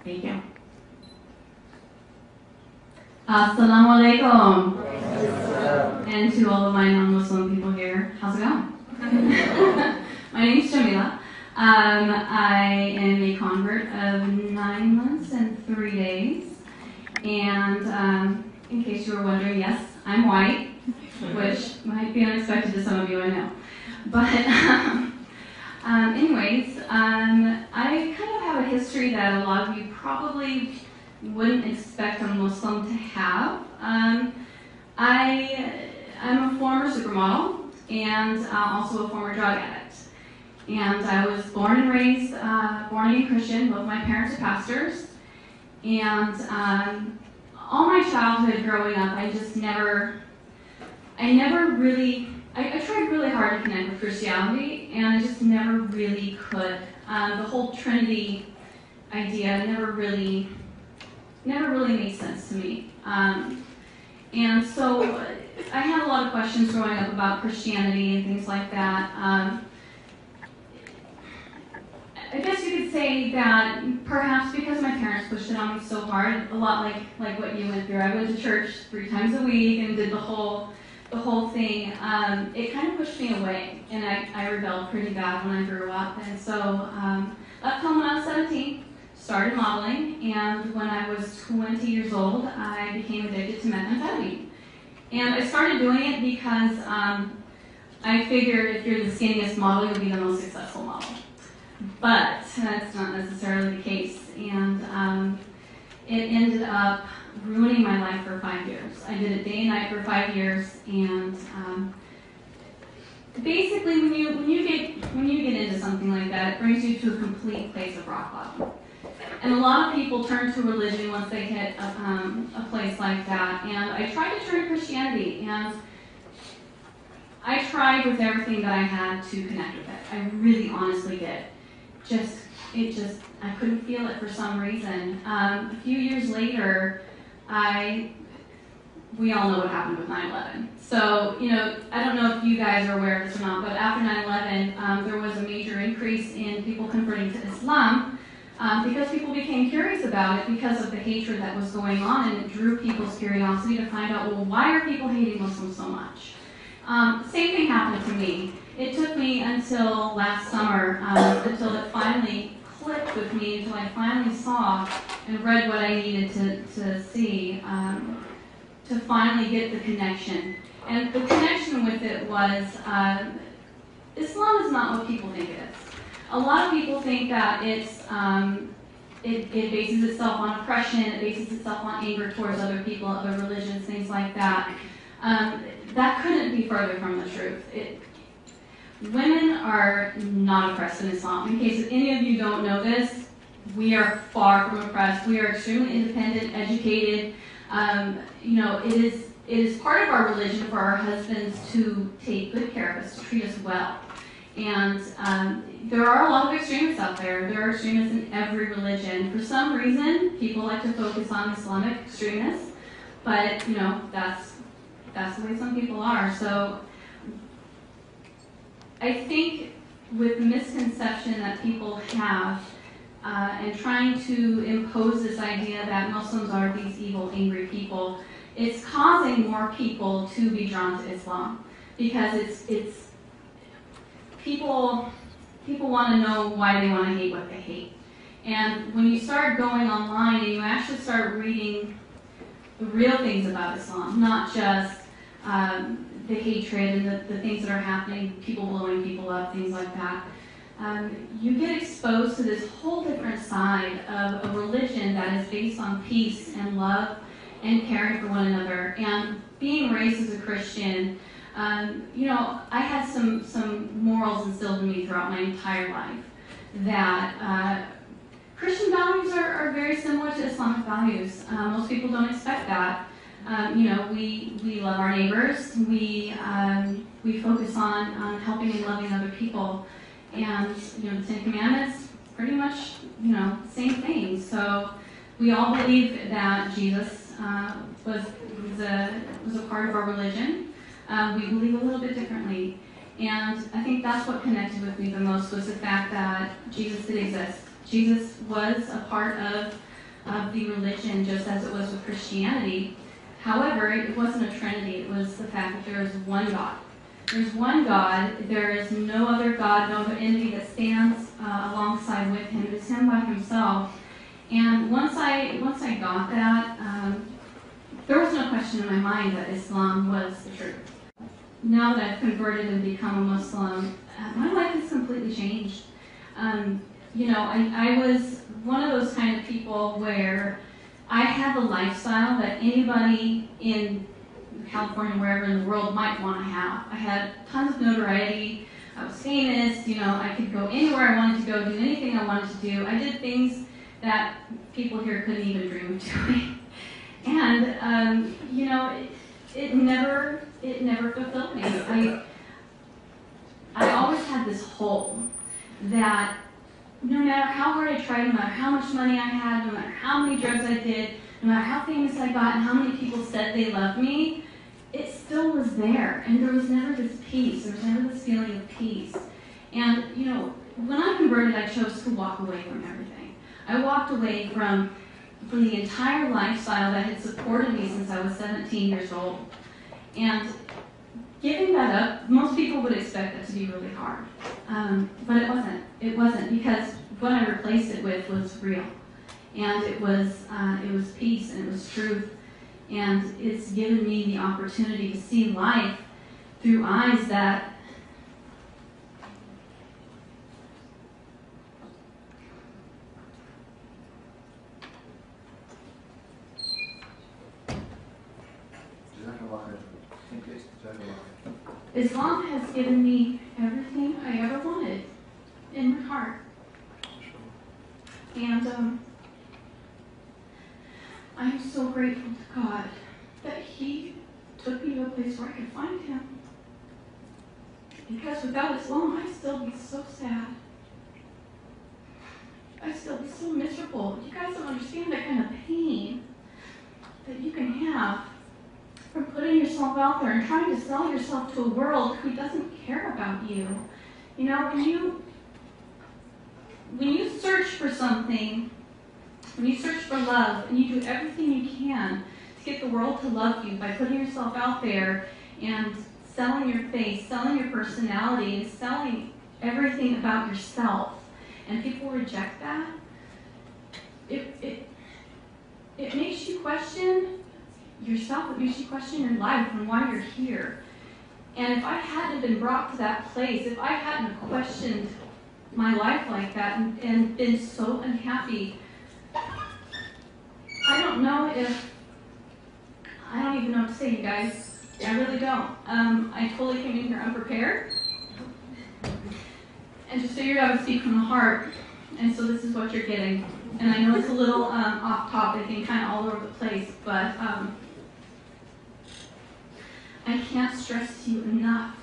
Thank you. Assalamu alaikum. And to all of my non-Muslim people here, how's it going? My name is Gamila. I am a convert of 9 months and 3 days. And in case you were wondering, yes, I'm white, which might be unexpected to some of you, I know. But anyways, I kind of have a history that a lot of you probably wouldn't expect a Muslim to have. I'm a former supermodel and also a former drug addict. And I was born and raised born-again Christian. Both my parents are pastors. And all my childhood growing up, I tried really hard to connect with Christianity, and I just never really could. The whole Trinity idea never really made sense to me. And so I had a lot of questions growing up about Christianity and things like that. I guess you could say that perhaps because my parents pushed it on me so hard, a lot like what you went through. I went to church 3 times a week and did the whole thing. It kind of pushed me away, and I rebelled pretty bad when I grew up. And so left home when I was 17, started modeling, and when I was 20 years old, I became addicted to methamphetamine. And I started doing it because I figured if you're the skinniest model, you'll be the most successful model. But that's not necessarily the case, and it ended up ruining my life for 5 years. I did it day and night for 5 years, and basically, when you get into something like that, it brings you to a complete place of rock bottom. And a lot of people turn to religion once they hit a place like that. And I tried to turn to Christianity, and I tried with everything that I had to connect with it. I really honestly did. I couldn't feel it for some reason. A few years later, we all know what happened with 9/11. So, I don't know if you guys are aware of this or not, but after 9/11, there was a major increase in people converting to Islam because people became curious about it because of the hatred that was going on, and it drew people's curiosity to find out, well, why are people hating Muslims so much? Same thing happened to me. It took me until last summer, until it finally clicked with me, until I finally saw and read what I needed to see, to finally get the connection. And the connection with it was, Islam is not what people think it is. A lot of people think that it bases itself on oppression, it bases itself on anger towards other people, other religions, things like that. That couldn't be further from the truth. Women are not oppressed in Islam. In case any of you don't know this, we are far from oppressed. We are extremely independent, educated. It is part of our religion for our husbands to take good care of us, to treat us well. And there are a lot of extremists out there. There are extremists in every religion. For some reason, people like to focus on Islamic extremists, but that's the way some people are. So I think with the misconception that people have and trying to impose this idea that Muslims are these evil, angry people, it's causing more people to be drawn to Islam, because it's people want to know why they want to hate what they hate. And when you start going online and you actually start reading the real things about Islam, not just the hatred and the things that are happening, people blowing people up, things like that, you get exposed to this whole different side of a religion that is based on peace and love and caring for one another. And being raised as a Christian, I had some morals instilled in me throughout my entire life that Christian values are very similar to Islamic values. Most people don't expect that. We love our neighbors. We focus on helping and loving other people. And, the Ten Commandments, pretty much, same thing. So we all believe that Jesus was a part of our religion. We believe a little bit differently. And I think that's what connected with me the most, was the fact that Jesus did exist. Jesus was a part of of the religion, just as it was with Christianity. However, it wasn't a trinity. It was the fact that there is one God. There's one God. There is no other God, no other entity that stands alongside with him. It is him by himself. And once I got that, there was no question in my mind that Islam was the truth. Now that I've converted and become a Muslim, my life has completely changed. I was one of those kind of people where I had the lifestyle that anybody in California, wherever in the world, might want to have. I had tons of notoriety. I was famous. I could go anywhere I wanted to go, do anything I wanted to do. I did things that people here couldn't even dream of doing. And, it never fulfilled me. I always had this hole that no matter how hard I tried, no matter how much money I had, no matter how many drugs I did, no matter how famous I got and how many people said they loved me, it still was there. And there was never this peace. There was never this feeling of peace. And, when I converted, I chose to walk away from everything. I walked away from the entire lifestyle that had supported me since I was 17 years old. And giving that up, most people would expect that to be really hard. But it wasn't. It wasn't, because what I replaced it with was real. And it was peace, and it was truth. And it's given me the opportunity to see life through eyes that Islam has given me everything I ever wanted in my heart. And I'm so grateful to God that He took me to a place where I could find Him. Because without Islam, I'd still be so sad. I'd still be so miserable. You guys don't understand that kind of pain that you can have from putting yourself out there and trying to sell yourself to a world who doesn't care about you. When you search for something, when you search for love, and you do everything you can to get the world to love you by putting yourself out there and selling your face, selling your personality, and selling everything about yourself, and people reject that, it makes you question yourself. It makes you question your life and why you're here. And if I hadn't been brought to that place, if I hadn't questioned my life like that and been so unhappy, I don't even know what to say, you guys. I really don't. I totally came in here unprepared and just figured I would speak from the heart. And so this is what you're getting. And I know it's a little off topic and kind of all over the place, but I can't stress to you enough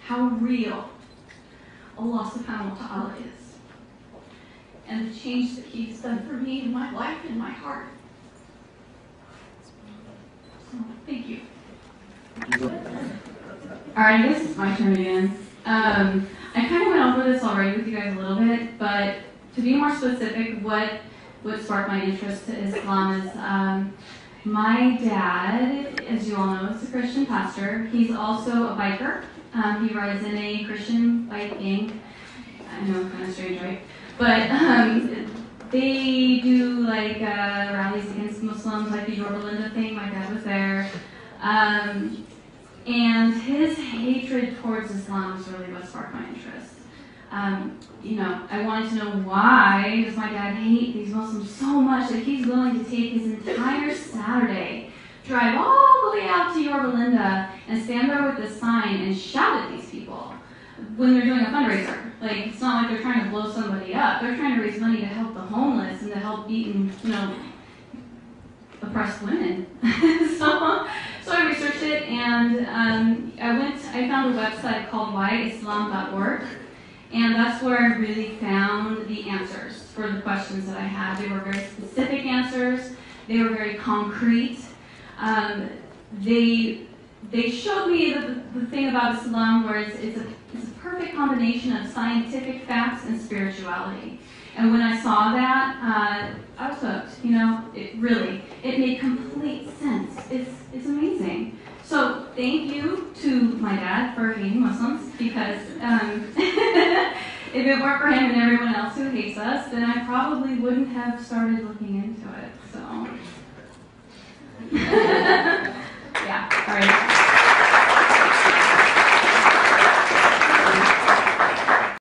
how real Allah subhanahu wa ta'ala is. And the change that He's done for me in my life and my heart. So, thank you. Alright, I guess it's my turn again. I kind of went over this already with you guys a little bit, but to be more specific, what sparked my interest to Islam is my dad, as you all know, is a Christian pastor. He's also a biker. He rides in a Christian bike gang. I know it's kind of strange, right? But they do like rallies against Muslims, like the Yorba Linda thing. My dad was there. And his hatred towards Islam is really what sparked my interest. I wanted to know, why does my dad hate these Muslims so much that he's willing to take his entire Saturday, drive all the way out to Yorba Linda, and stand there with a sign and shout at these people when they're doing a fundraiser. Like, it's not like they're trying to blow somebody up. They're trying to raise money to help the homeless and to help beaten, oppressed women. So I researched it, and I found a website called whyislam.org. And that's where I really found the answers for the questions that I had. They were very specific answers. They were very concrete. They showed me the thing about Islam, where it's a perfect combination of scientific facts and spirituality. And when I saw that, I was hooked. You know, it made complete sense. It's amazing. So thank you to my dad for hating Muslims, because if it weren't for him and everyone else who hates us, then I probably wouldn't have started looking into it. So.